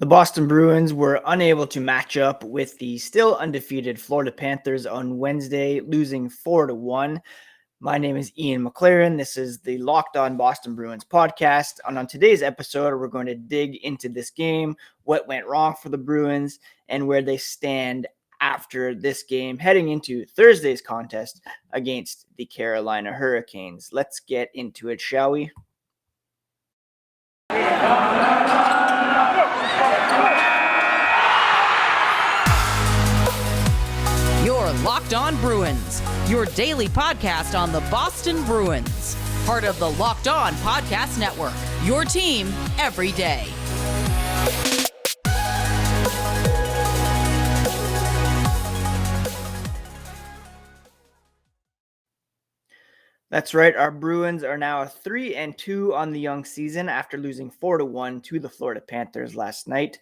The Boston Bruins were unable to match up with the still undefeated Florida Panthers on Wednesday, losing 4-1. My name is Ian McLaren. This is the Locked On Boston Bruins podcast. And on today's episode, we're going to dig into this game, what went wrong for the Bruins, and where they stand after this game, heading into Thursday's contest against the Carolina Hurricanes. Let's get into it, shall we? You're Locked On Bruins, your daily podcast on the Boston Bruins. Part of the Locked On Podcast Network, your team every day. That's right. Our Bruins are now 3-2 on the young season after losing 4-1 to the Florida Panthers last night.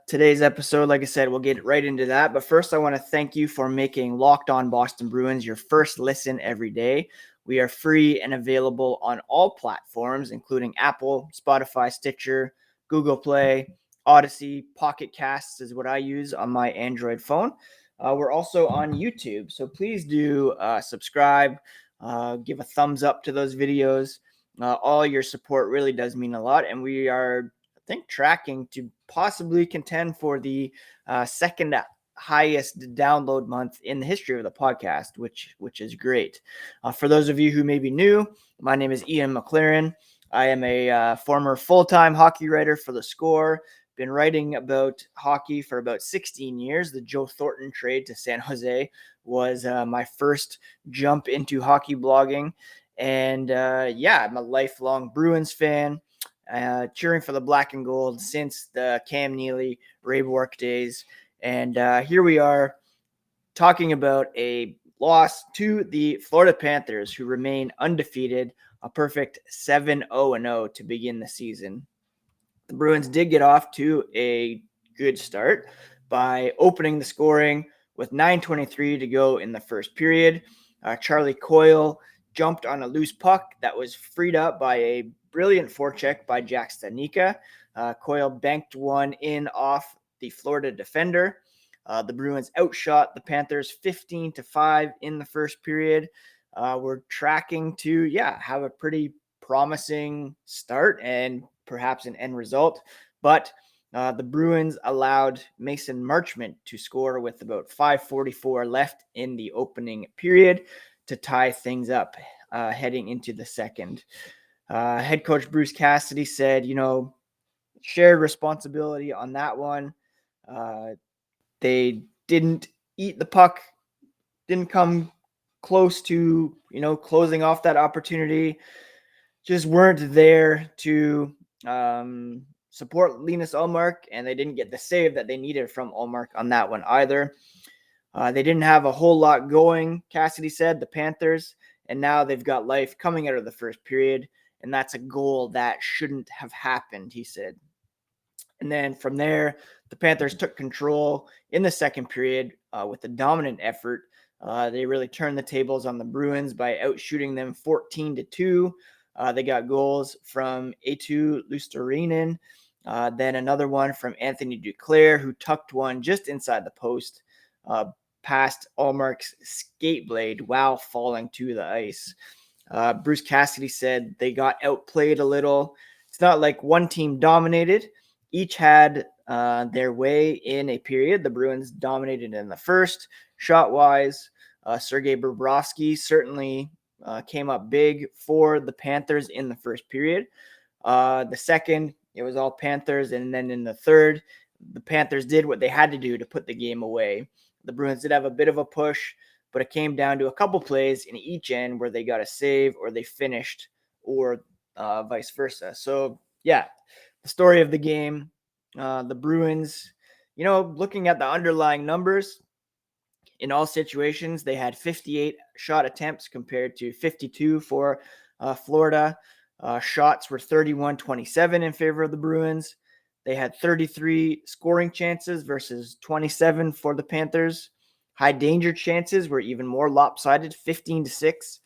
Today's episode, like I said, we'll get right into that. But first, I want to thank you for making Locked On Boston Bruins your first listen every day. We are free and available on all platforms, including Apple, Spotify, Stitcher, Google Play, Odyssey, Pocket Casts is what I use on my Android phone. We're also on YouTube, so please do subscribe. Give a thumbs up to those videos. All your support really does mean a lot. And we are, I think, tracking to possibly contend for the second highest download month in the history of the podcast, which is great. For those of you who may be new, my name is Ian McLaren. I am a former full-time hockey writer for The Score. Been writing about hockey for about 16 years. The Joe Thornton trade to San Jose was my first jump into hockey blogging. And I'm a lifelong Bruins fan, cheering for the black and gold since the Cam Neely, Ray Bourque days. And here we are talking about a loss to the Florida Panthers, who remain undefeated, a perfect 7-0-0 to begin the season. The Bruins did get off to a good start by opening the scoring with 9:23 to go in the first period. Charlie Coyle jumped on a loose puck that was freed up by a brilliant forecheck by Jack Stanika. Coyle banked one in off the Florida defender. The Bruins outshot the Panthers 15-5 in the first period. We're tracking to, have a pretty promising start and perhaps an end result, but the Bruins allowed Mason Marchment to score with about 5:44 left in the opening period to tie things up heading into the second. Head coach Bruce Cassidy said, shared responsibility on that one. They didn't eat the puck, didn't come close to, closing off that opportunity, just weren't there to support Linus Ullmark, and they didn't get the save that they needed from Ullmark on that one either. They didn't have a whole lot going, Cassidy said, the Panthers, and now they've got life coming out of the first period, and that's a goal that shouldn't have happened, he said. And then from there, the Panthers took control in the second period with a dominant effort. They really turned the tables on the Bruins by outshooting them 14-2. They got goals from Eetu Luostarinen, then another one from Anthony Duclair, who tucked one just inside the post, past Ullmark's skate blade while falling to the ice. Bruce Cassidy said they got outplayed a little. It's not like one team dominated. Each had their way in a period. The Bruins dominated in the first, shot-wise. Sergei Bobrovsky certainly came up big for the Panthers in the first period. The second, it was all Panthers. And then in the third, the Panthers did what they had to do to put the game away. The Bruins did have a bit of a push, but it came down to a couple plays in each end where they got a save or they finished, or vice versa. So, the story of the game, the Bruins, looking at the underlying numbers, in all situations, they had 58 shot attempts compared to 52 for Florida. Shots were 31-27 in favor of the Bruins. They had 33 scoring chances versus 27 for the Panthers. High danger chances were even more lopsided, 15-6.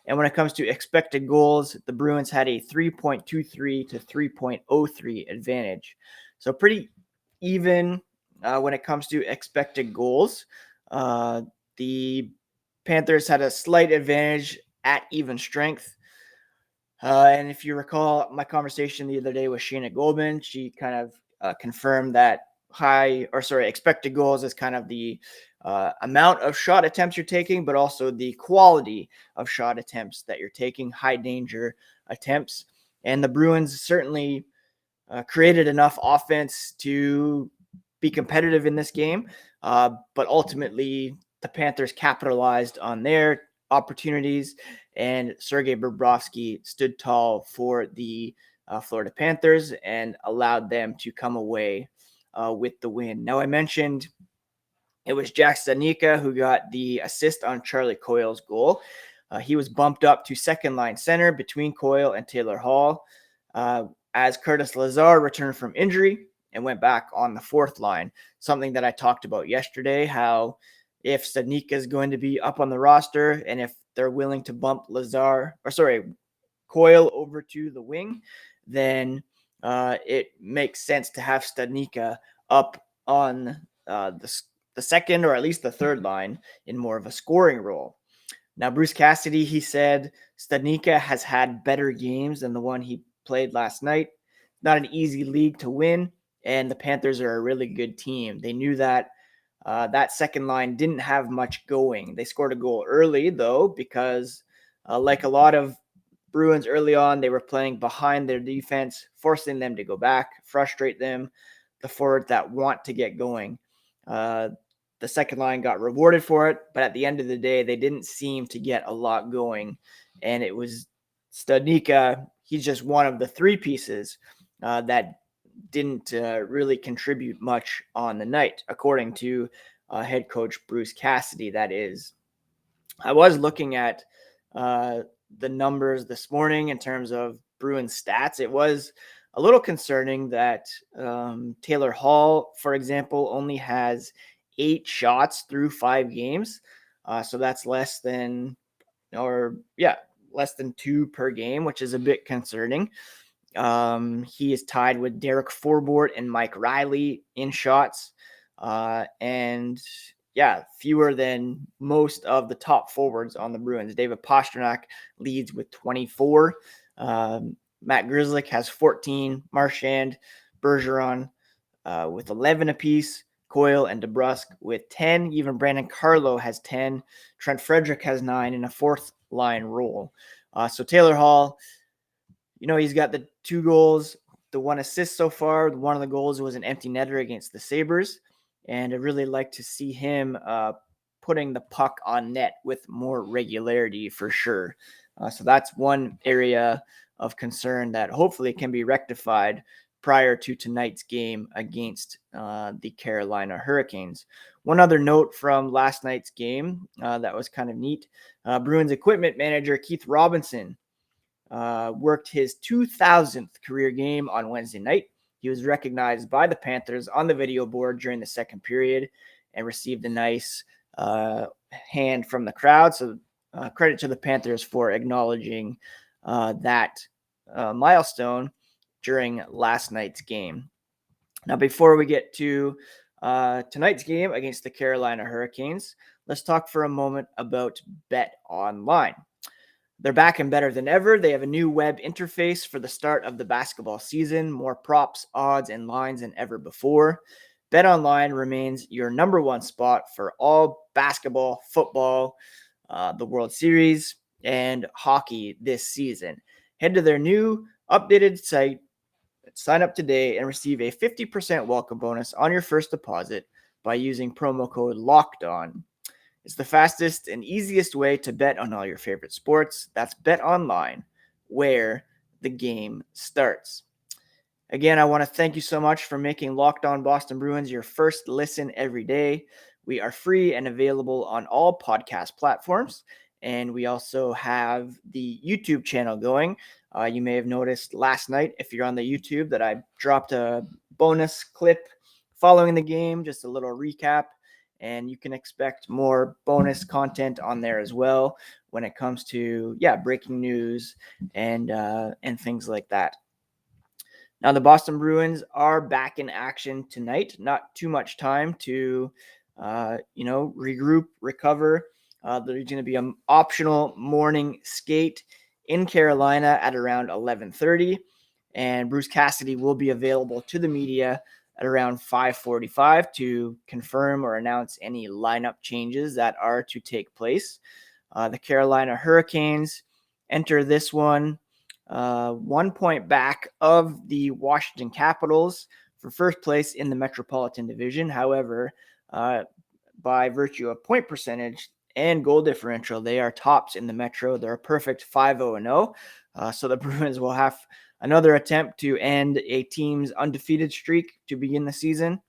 And when it comes to expected goals, the Bruins had a 3.23 to 3.03 advantage. So pretty even when it comes to expected goals. The Panthers had a slight advantage at even strength. And if you recall my conversation the other day with Sheena Goldman, she kind of confirmed that expected goals is kind of the amount of shot attempts you're taking, but also the quality of shot attempts that you're taking, high danger attempts. And the Bruins certainly created enough offense to be competitive in this game. But ultimately, the Panthers capitalized on their opportunities, and Sergei Bobrovsky stood tall for the Florida Panthers and allowed them to come away with the win. Now, I mentioned it was Jack Studnicka who got the assist on Charlie Coyle's goal. He was bumped up to second line center between Coyle and Taylor Hall as Curtis Lazar returned from injury and went back on the fourth line. Something that I talked about yesterday, how if Studnicka is going to be up on the roster and if they're willing to bump Coyle over to the wing, then it makes sense to have Studnicka up on the second or at least the third line in more of a scoring role. Now, Bruce Cassidy, he said Studnicka has had better games than the one he played last night. Not an easy league to win, and the Panthers are a really good team. They knew that that second line didn't have much going. They scored a goal early, though, because like a lot of Bruins early on, they were playing behind their defense, forcing them to go back, frustrate them, the forwards that want to get going. The second line got rewarded for it, but at the end of the day, they didn't seem to get a lot going. And it was Studnicka. He's just one of the three pieces that didn't really contribute much on the night, according to head coach Bruce Cassidy, that is. I was looking at the numbers this morning in terms of Bruins stats. It was a little concerning that Taylor Hall, for example, only has 8 shots through 5 games. So that's less than 2 per game, which is a bit concerning. He is tied with Derek Forbort and Mike Riley in shots. Fewer than most of the top forwards on the Bruins. David Pastrnak leads with 24. Matt Grzelcyk has 14. Marchand, Bergeron with 11 apiece. Coyle and DeBrusk with 10. Even Brandon Carlo has 10. Trent Frederick has 9 in a fourth line role. So Taylor Hall, he's got the 2 goals, the 1 assist so far. One of the goals was an empty netter against the Sabres. And I'd really like to see him putting the puck on net with more regularity for sure. So that's one area of concern that hopefully can be rectified prior to tonight's game against the Carolina Hurricanes. One other note from last night's game that was kind of neat. Bruins equipment manager Keith Robinson worked his 2,000th career game on Wednesday night. He was recognized by the Panthers on the video board during the second period and received a nice hand from the crowd. So credit to the Panthers for acknowledging that milestone during last night's game. Now, before we get to tonight's game against the Carolina Hurricanes, let's talk for a moment about BetOnline. They're back and better than ever. They have a new web interface for the start of the basketball season, more props, odds, and lines than ever before. BetOnline remains your number one spot for all basketball, football, the World Series, and hockey this season. Head to their new updated site, sign up today, and receive a 50% welcome bonus on your first deposit by using promo code LOCKEDON. It's the fastest and easiest way to bet on all your favorite sports. That's BetOnline, where the game starts. Again, I want to thank you so much for making Locked On Boston Bruins your first listen every day. We are free and available on all podcast platforms, and we also have the YouTube channel going. You may have noticed last night, if you're on the YouTube, that I dropped a bonus clip following the game, just a little recap. And you can expect more bonus content on there as well. when it comes to breaking news and things like that. Now, the Boston Bruins are back in action tonight. Not too much time to, regroup, recover. There's going to be an optional morning skate in Carolina at around 11:30, and Bruce Cassidy will be available to the media at around 5:45 to confirm or announce any lineup changes that are to take place. The Carolina Hurricanes enter this one 1 point back of the Washington Capitals for first place in the Metropolitan Division. However, by virtue of point percentage and goal differential, they are tops in the Metro. They're a perfect 5-0-0. So the Bruins will have another attempt to end a team's undefeated streak to begin the season.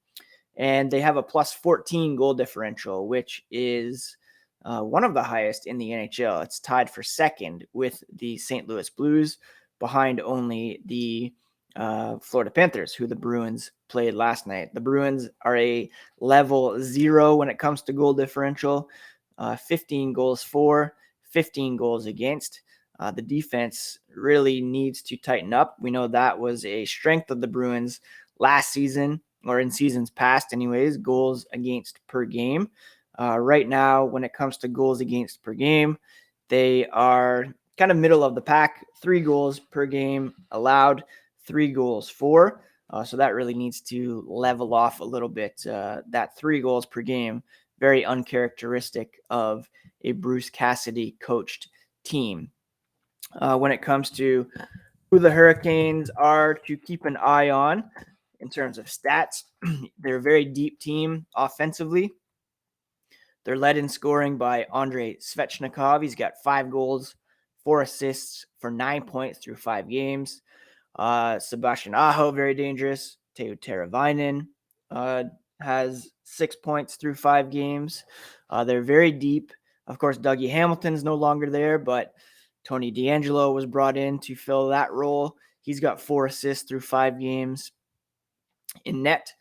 And they have a plus 14 goal differential, which is one of the highest in the NHL. It's tied for second with the St. Louis Blues, behind only the Florida Panthers, who the Bruins played last night. The Bruins are a level 0 when it comes to goal differential, 15 goals for, 15 goals against. The defense really needs to tighten up. We know that was a strength of the Bruins last season, or in seasons past anyways, goals against per game. Right now, when it comes to goals against per game, they are kind of middle of the pack, 3 goals per game allowed, 3 goals for. So that really needs to level off a little bit. That 3 goals per game, very uncharacteristic of a Bruce Cassidy coached team. When it comes to who the Hurricanes are to keep an eye on in terms of stats, they're a very deep team offensively. They're led in scoring by Andrei Svechnikov. He's got 5 goals, 4 assists for 9 points through 5 games. Sebastian Aho, very dangerous. Teuvo Teravainen has 6 points through 5 games. They're very deep. Of course, Dougie Hamilton's no longer there, but Tony DeAngelo was brought in to fill that role. He's got 4 assists through 5 games. In net,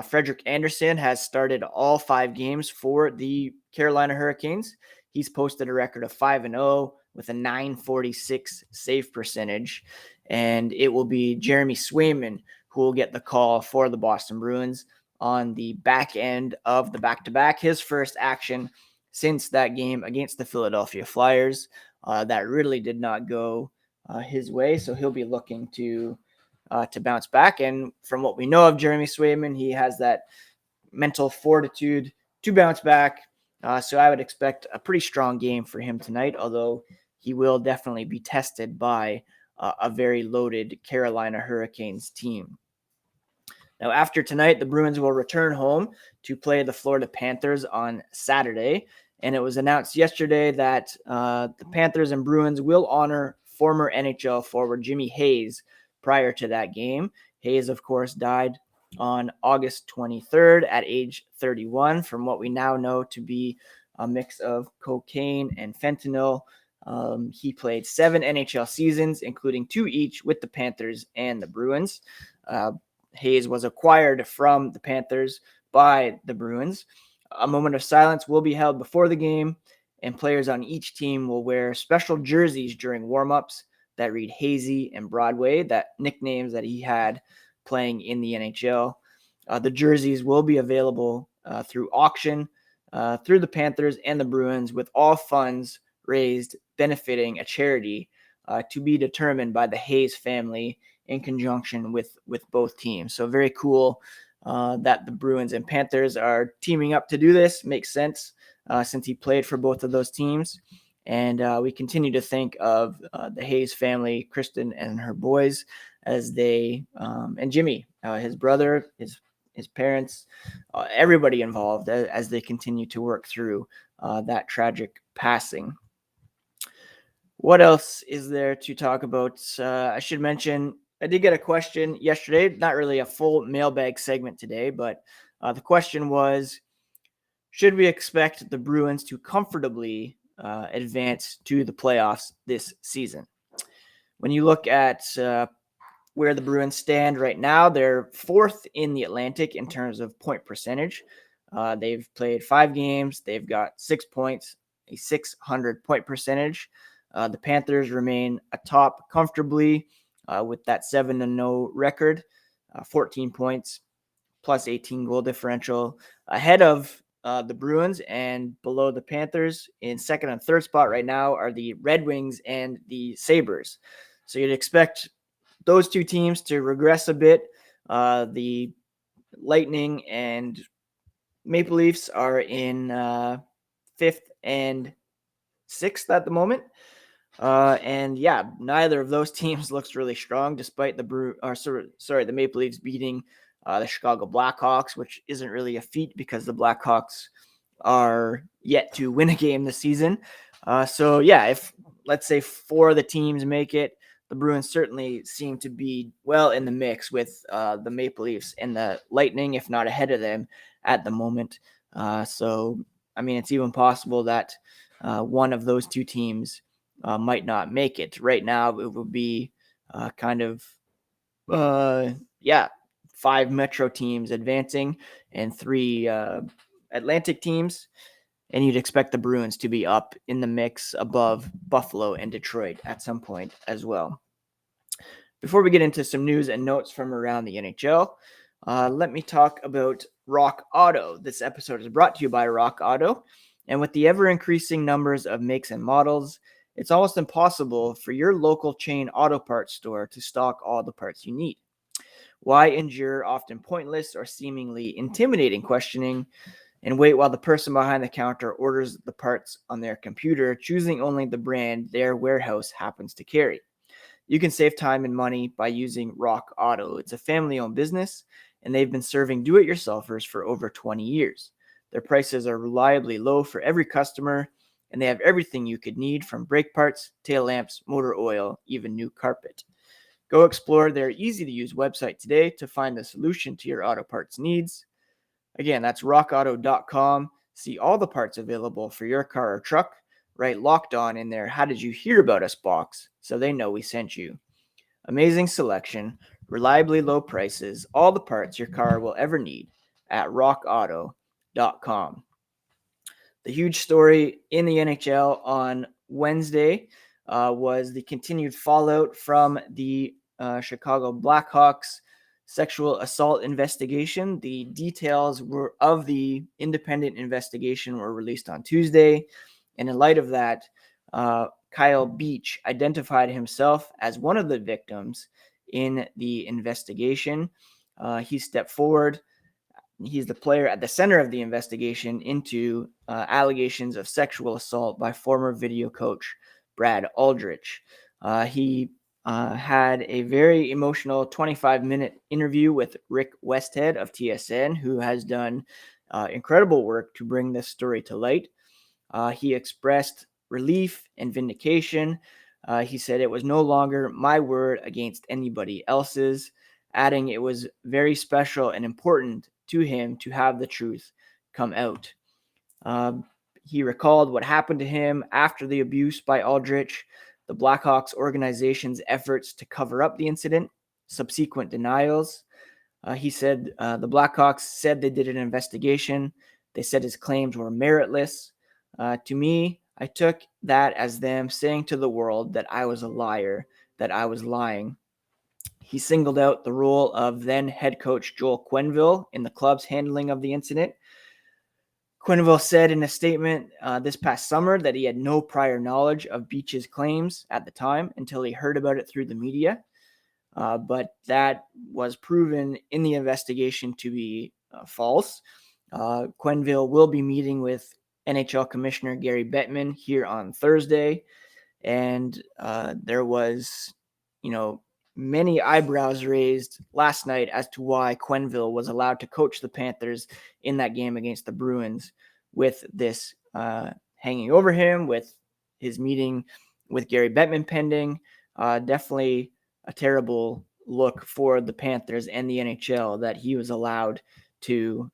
Frederik Andersen has started all 5 games for the Carolina Hurricanes. He's posted a record of 5-0 with a .946 save percentage, and it will be Jeremy Swayman who will get the call for the Boston Bruins on the back end of the back-to-back. His first action since that game against the Philadelphia Flyers. That really did not go his way, so he'll be looking to bounce back. And from what we know of Jeremy Swayman, he has that mental fortitude to bounce back. So I would expect a pretty strong game for him tonight, although he will definitely be tested by a very loaded Carolina Hurricanes team. Now, after tonight, the Bruins will return home to play the Florida Panthers on Saturday. And it was announced yesterday that the Panthers and Bruins will honor former NHL forward Jimmy Hayes prior to that game. Hayes, of course, died on August 23rd at age 31 from what we now know to be a mix of cocaine and fentanyl. He played 7 NHL seasons, including 2 each with the Panthers and the Bruins. Hayes was acquired from the Panthers by the Bruins. A moment of silence will be held before the game, and players on each team will wear special jerseys during warm-ups that read Hazy and Broadway, that nicknames that he had playing in the NHL. The jerseys will be available through auction through the Panthers and the Bruins, with all funds raised benefiting a charity to be determined by the Hayes family in conjunction with both teams. So very cool that the Bruins and Panthers are teaming up to do this. Makes sense since he played for both of those teams. And we continue to think of the Hayes family, Kristen and her boys, as they and Jimmy, his brother, his parents, everybody involved as they continue to work through that tragic passing. What else is there to talk about? I should mention, I did get a question yesterday, not really a full mailbag segment today, but the question was, should we expect the Bruins to comfortably advance to the playoffs this season? When you look at where the Bruins stand right now, they're 4th in the Atlantic in terms of point percentage. They've played 5 games. They've got 6 points a .600 point percentage. The Panthers remain atop comfortably with that 7-0 record, 14 points, plus 18 goal differential, ahead of the Bruins, and below the Panthers in second and third spot right now are the Red Wings and the Sabres. So you'd expect those two teams to regress a bit. The Lightning and Maple Leafs are in fifth and sixth at the moment. And yeah, neither of those teams looks really strong, despite the Maple Leafs beating the Chicago Blackhawks, which isn't really a feat because the Blackhawks are yet to win a game this season. So yeah, if let's say 4 of the teams make it, the Bruins certainly seem to be well in the mix with the Maple Leafs and the Lightning, if not ahead of them at the moment. So I mean, it's even possible that one of those two teams might not make it. Right now, it would be kind of 5 Metro teams advancing and 3 Atlantic teams, and you'd expect the Bruins to be up in the mix above Buffalo and Detroit at some point as well. Before we get into some news and notes from around the NHL, let me talk about Rock Auto. This episode is brought to you by Rock Auto, and with the ever-increasing numbers of makes and models, it's almost impossible for your local chain auto parts store to stock all the parts you need. Why endure often pointless or seemingly intimidating questioning and wait while the person behind the counter orders the parts on their computer, choosing only the brand their warehouse happens to carry? You can save time and money by using Rock Auto. It's a family-owned business, and they've been serving do-it-yourselfers for over 20 years. Their prices are reliably low for every customer, and they have everything you could need, from brake parts, tail lamps, motor oil, even new carpet. Go explore their easy-to-use website today to find the solution to your auto parts needs. Again, that's rockauto.com. See all the parts available for your car or truck. Write Locked On in their "How did you hear about us" box so they know we sent you. Amazing selection, reliably low prices, all the parts your car will ever need at rockauto.com. The huge story in the NHL on Wednesday was the continued fallout from the Chicago Blackhawks sexual assault investigation. The details of the independent investigation were released on Tuesday, and in light of that, Kyle Beach identified himself as one of the victims in the investigation. He stepped forward. He's the player at the center of the investigation into allegations of sexual assault by former video coach Brad Aldrich. He had a very emotional 25-minute interview with Rick Westhead of TSN, who has done incredible work to bring this story to light. He expressed relief and vindication. He said it was no longer my word against anybody else's, adding it was very special and important to him to have the truth come out. He recalled what happened to him after the abuse by Aldrich, the Blackhawks organization's efforts to cover up the incident, subsequent denials. He said the Blackhawks said they did an investigation. They said his claims were meritless. To me, I took that as them saying to the world that I was a liar, that I was lying. He singled out the role of then head coach Joel Quenneville in the club's handling of the incident. Quenneville said in a statement this past summer that he had no prior knowledge of Beach's claims at the time until he heard about it through the media. But that was proven in the investigation to be false. Quenneville will be meeting with NHL Commissioner Gary Bettman here on Thursday. And there was, many eyebrows raised last night as to why Quenneville was allowed to coach the Panthers in that game against the Bruins, with this hanging over him, with his meeting with Gary Bettman pending. Definitely a terrible look for the Panthers and the NHL that he was allowed to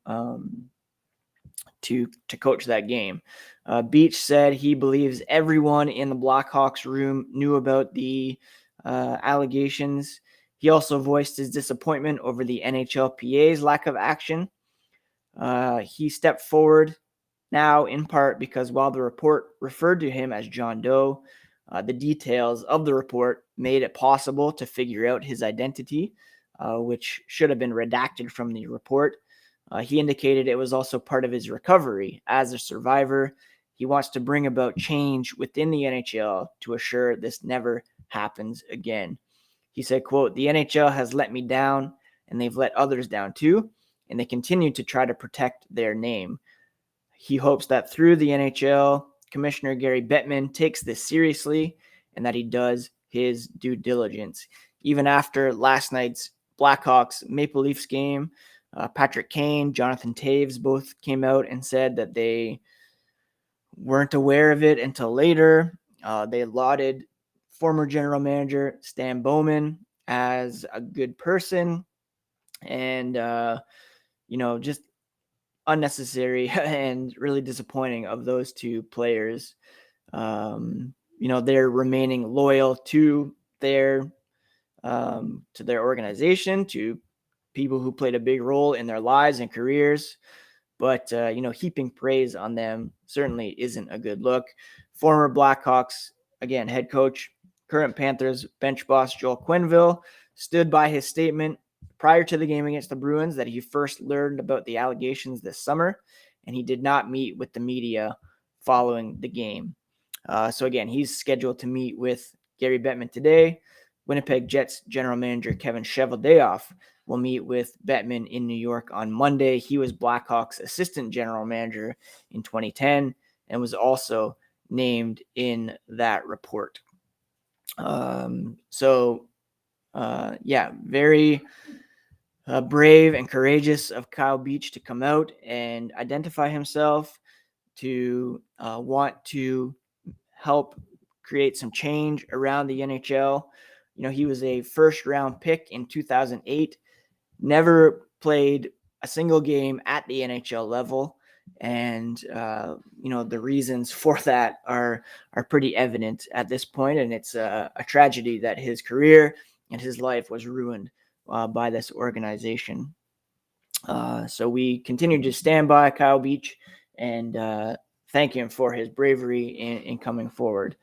coach that game. Beach said he believes everyone in the Blackhawks room knew about the allegations. He also voiced his disappointment over the NHLPA's lack of action. He stepped forward Now, in part because while the report referred to him as John Doe, the details of the report made it possible to figure out his identity, which should have been redacted from the report. He indicated it was also part of his recovery as a survivor. He wants to bring about change within the NHL to assure this never happens again. He said, quote, "The NHL has let me down, and they've let others down too, and they continue to try to protect their name." He hopes that through the NHL, Commissioner Gary Bettman takes this seriously and that he does his due diligence. Even after last night's Blackhawks Maple Leafs game, Patrick Kane, Jonathan Toews both came out and said that they weren't aware of it until later. They lauded former general manager Stan Bowman as a good person and, just unnecessary and really disappointing of those two players. They're remaining loyal to their organization, to people who played a big role in their lives and careers. But heaping praise on them certainly isn't a good look. Former Blackhawks, again, head coach, current Panthers bench boss Joel Quenneville stood by his statement prior to the game against the Bruins that he first learned about the allegations this summer, and he did not meet with the media following the game. So again, he's scheduled to meet with Gary Bettman today. Winnipeg Jets general manager Kevin Cheveldayoff will meet with Bettman in New York on Monday. He was Blackhawks assistant general manager in 2010 and was also named in that report. Very brave and courageous of Kyle Beach to come out and identify himself, to want to help create some change around the NHL. He was a first round pick in 2008, never played a single game at the NHL level. And, the reasons for that are pretty evident at this point. And it's a tragedy that his career and his life was ruined by this organization. So we continue to stand by Kyle Beach and thank him for his bravery in coming forward.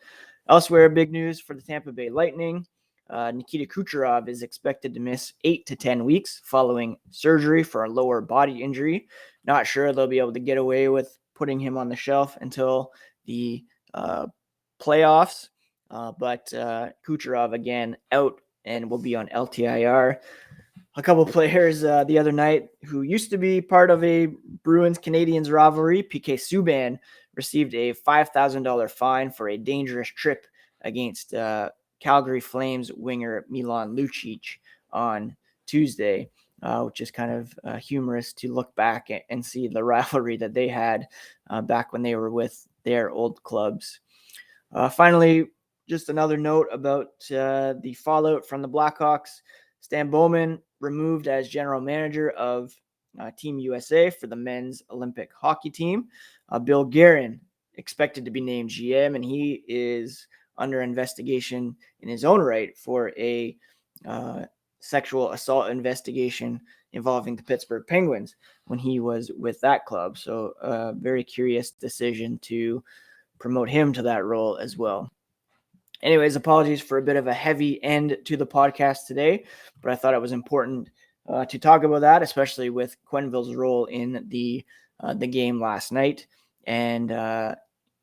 Elsewhere, big news for the Tampa Bay Lightning. Nikita Kucherov is expected to miss 8 to 10 weeks following surgery for a lower body injury. Not sure they'll be able to get away with putting him on the shelf until the playoffs. But Kucherov, again, out and will be on LTIR. A couple players the other night who used to be part of a Bruins-Canadiens rivalry, PK Subban, received a $5,000 fine for a dangerous trip against Calgary Flames winger Milan Lucic on Tuesday, which is kind of humorous to look back and see the rivalry that they had back when they were with their old clubs. Finally, just another note about the fallout from the Blackhawks. Stan Bowman removed as general manager of Team USA for the men's Olympic hockey team. Bill Guerin expected to be named GM, and he is under investigation in his own right for a sexual assault investigation involving the Pittsburgh Penguins when he was with that club. So a very curious decision to promote him to that role as well. Anyways, apologies for a bit of a heavy end to the podcast today, but I thought it was important to talk about that, especially with Quenneville's role in the game last night. And I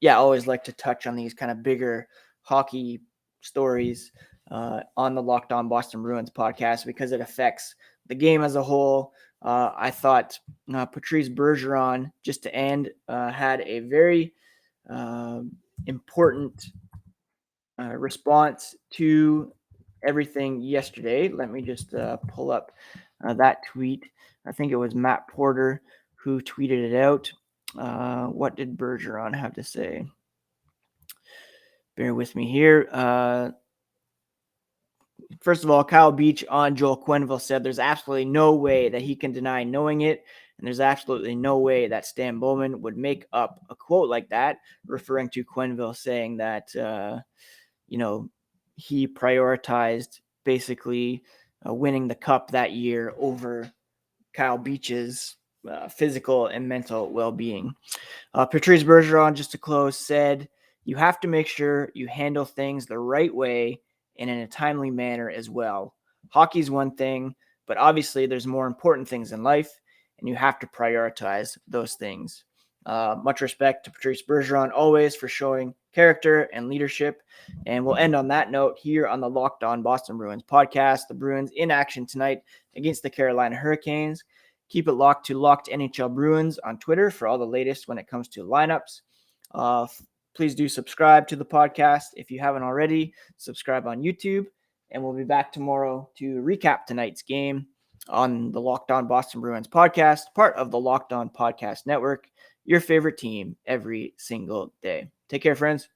always like to touch on these kind of bigger hockey stories on the Locked On Boston Bruins podcast because it affects the game as a whole. I thought Patrice Bergeron, just to end, had a very important response to everything yesterday. Let me just pull up that tweet. I think it was Matt Porter who tweeted it out. What did Bergeron have to say? Bear with me here. First of all, Kyle Beach on Joel Quenneville said there's absolutely no way that he can deny knowing it, and there's absolutely no way that Stan Bowman would make up a quote like that, referring to Quenneville saying that he prioritized basically winning the cup that year over Kyle Beach's physical and mental well-being. Patrice Bergeron, just to close, said, "You have to make sure you handle things the right way and in a timely manner as well. Hockey's one thing, but obviously there's more important things in life, and you have to prioritize those things." Much respect to Patrice Bergeron always for showing character and leadership. And we'll end on that note here on the Locked On Boston Bruins podcast. The Bruins in action tonight against the Carolina Hurricanes. Keep it locked to Locked NHL Bruins on Twitter for all the latest when it comes to lineups. Please do subscribe to the podcast. If you haven't already, subscribe on YouTube. And we'll be back tomorrow to recap tonight's game on the Locked On Boston Bruins podcast, part of the Locked On Podcast Network, your favorite team every single day. Take care, friends.